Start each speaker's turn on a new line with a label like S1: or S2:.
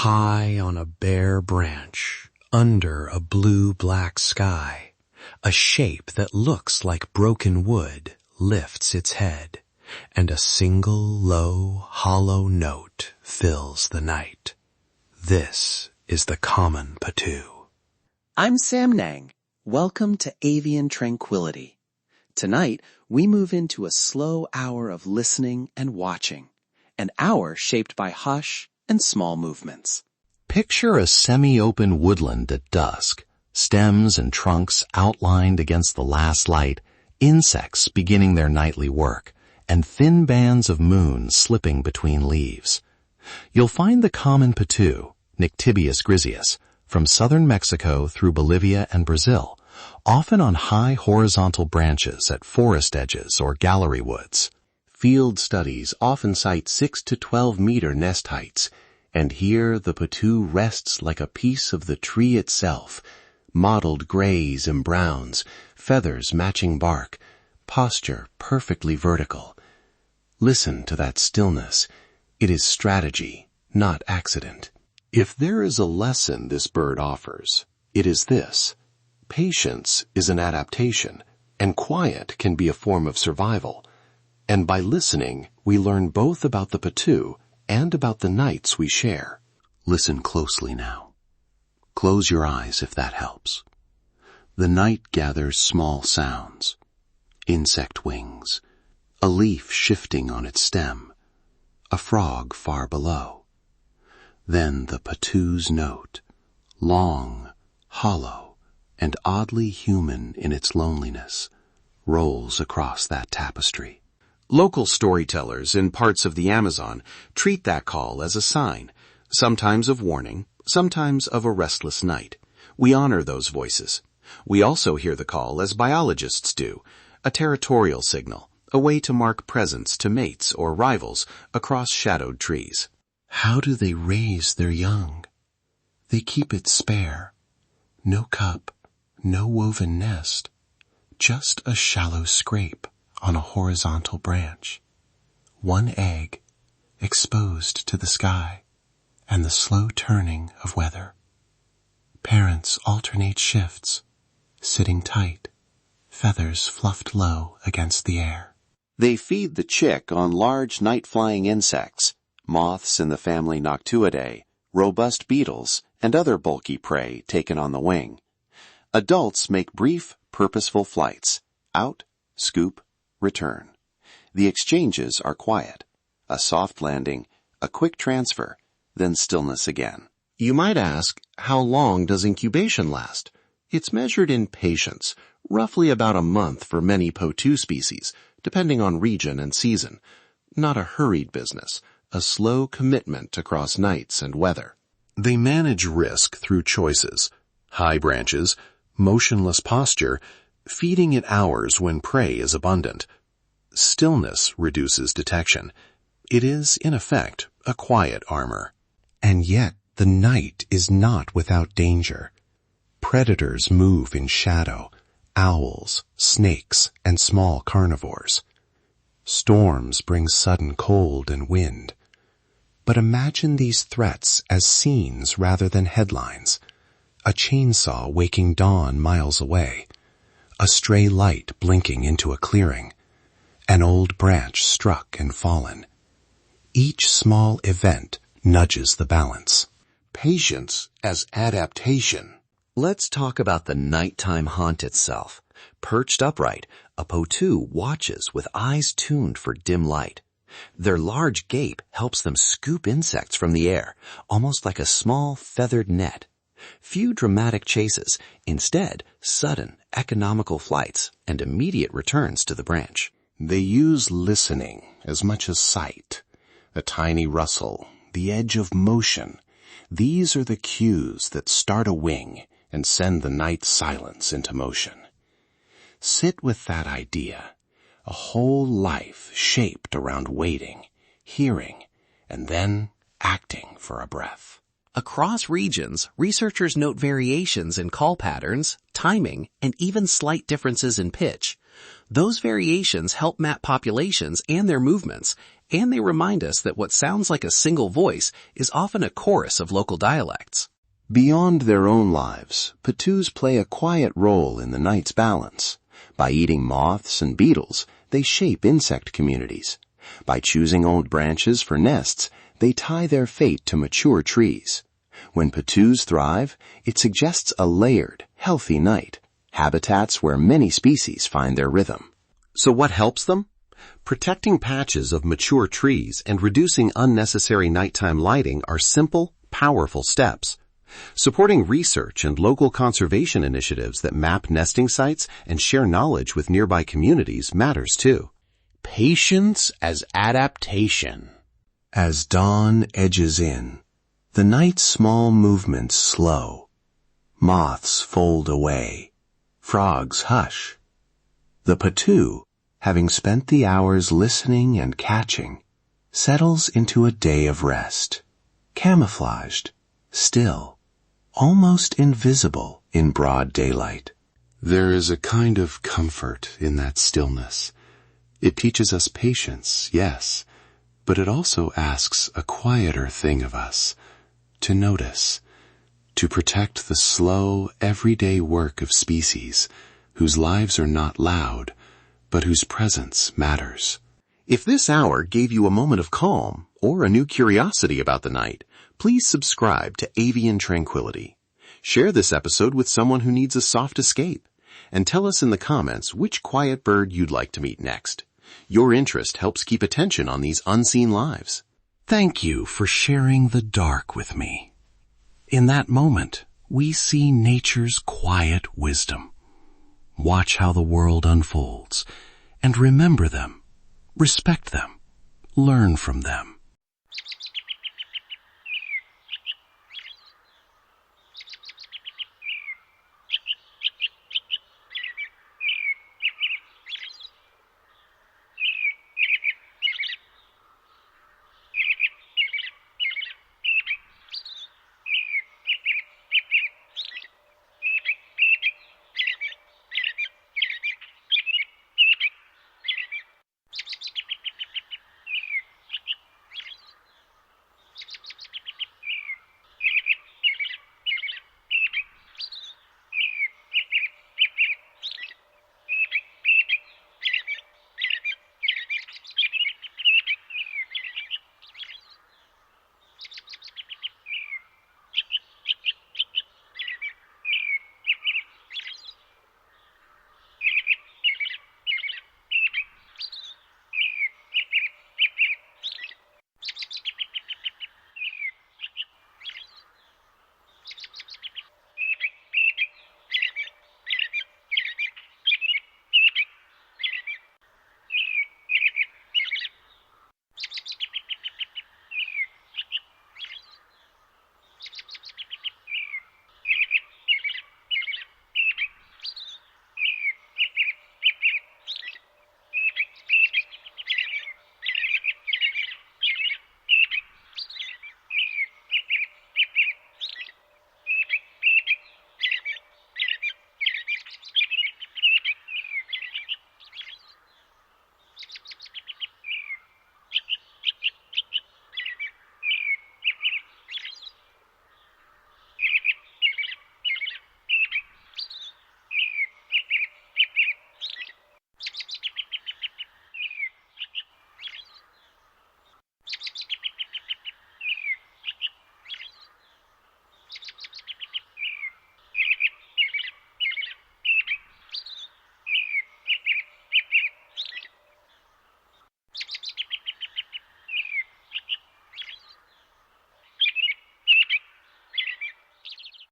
S1: High on a bare branch, under a blue-black sky, a shape that looks like broken wood lifts its head, and a single low, hollow note fills the night. This is the Common Potoo.
S2: I'm Samnang. Welcome to Avian Tranquility. Tonight, we move into a slow hour of listening and watching, an hour shaped by hush and small movements.
S3: Picture a semi-open woodland at dusk, stems and trunks outlined against the last light, insects beginning their nightly work, and thin bands of moon slipping between leaves. You'll find the common potoo, Nyctibius griseus, from southern Mexico through Bolivia and Brazil, often on high horizontal branches at forest edges or gallery woods. Field studies often cite 6 to 12 meter nest heights, and here the potoo rests like a piece of the tree itself, mottled grays and browns, feathers matching bark, posture perfectly vertical. Listen to that stillness. It is strategy, not accident. If there is a lesson this bird offers, it is this: patience is an adaptation, and quiet can be a form of survival. And by listening, we learn both about the potoo and about the nights we share. Listen closely now. Close your eyes if that helps. The night gathers small sounds. Insect wings, a leaf shifting on its stem, a frog far below. Then the potoo's note, long, hollow, and oddly human in its loneliness, rolls across that tapestry.
S4: Local storytellers in parts of the Amazon treat that call as a sign, sometimes of warning, sometimes of a restless night. We honor those voices. We also hear the call as biologists do, a territorial signal, a way to mark presence to mates or rivals across shadowed trees.
S3: How do they raise their young? They keep it spare. No cup, no woven nest, just a shallow scrape on a horizontal branch. One egg, exposed to the sky, and the slow turning of weather. Parents alternate shifts, sitting tight, feathers fluffed low against the air.
S2: They feed the chick on large night-flying insects, moths in the family Noctuidae, robust beetles, and other bulky prey taken on the wing. Adults make brief, purposeful flights, out, scoop, return. The exchanges are quiet. A soft landing, a quick transfer, then stillness again.
S4: You might ask, how long does incubation last? It's measured in patience, roughly about a month for many potoo species, depending on region and season. Not a hurried business, a slow commitment across nights and weather.
S3: They manage risk through choices: high branches, motionless posture, feeding at hours when prey is abundant. Stillness reduces detection. It is, in effect, a quiet armor.
S1: And yet the night is not without danger. Predators move in shadow, owls, snakes, and small carnivores. Storms bring sudden cold and wind. But imagine these threats as scenes rather than headlines. A chainsaw waking dawn miles away. A stray light blinking into a clearing. An old branch struck and fallen. Each small event nudges the balance.
S3: Patience as adaptation.
S2: Let's talk about the nighttime haunt itself. Perched upright, a potoo watches with eyes tuned for dim light. Their large gape helps them scoop insects from the air, almost like a small feathered net. Few dramatic chases, instead sudden, economical flights and immediate returns to the branch.
S3: They use listening as much as sight. A tiny rustle, the edge of motion. These are the cues that start a wing and send the night silence into motion. Sit with that idea. A whole life shaped around waiting, hearing, and then acting for a breath.
S4: Across regions, researchers note variations in call patterns, timing, and even slight differences in pitch. Those variations help map populations and their movements, and they remind us that what sounds like a single voice is often a chorus of local dialects.
S2: Beyond their own lives, potoos play a quiet role in the night's balance. By eating moths and beetles, they shape insect communities. By choosing old branches for nests, they tie their fate to mature trees. When potoos thrive, it suggests a layered, healthy night, habitats where many species find their rhythm.
S4: So what helps them? Protecting patches of mature trees and reducing unnecessary nighttime lighting are simple, powerful steps. Supporting research and local conservation initiatives that map nesting sites and share knowledge with nearby communities matters too.
S1: Patience as adaptation.
S2: As dawn edges in, the night's small movements slow. Moths fold away. Frogs hush. The potoo, having spent the hours listening and catching, settles into a day of rest, camouflaged, still, almost invisible in broad daylight.
S1: There is a kind of comfort in that stillness. It teaches us patience, yes, but it also asks a quieter thing of us, to notice, to protect the slow, everyday work of species whose lives are not loud, but whose presence matters.
S4: If this hour gave you a moment of calm or a new curiosity about the night, please subscribe to Avian Tranquility. Share this episode with someone who needs a soft escape, and tell us in the comments which quiet bird you'd like to meet next. Your interest helps keep attention on these unseen lives.
S1: Thank you for sharing the dark with me. In that moment, we see nature's quiet wisdom. Watch how the world unfolds, and remember them, respect them, learn from them.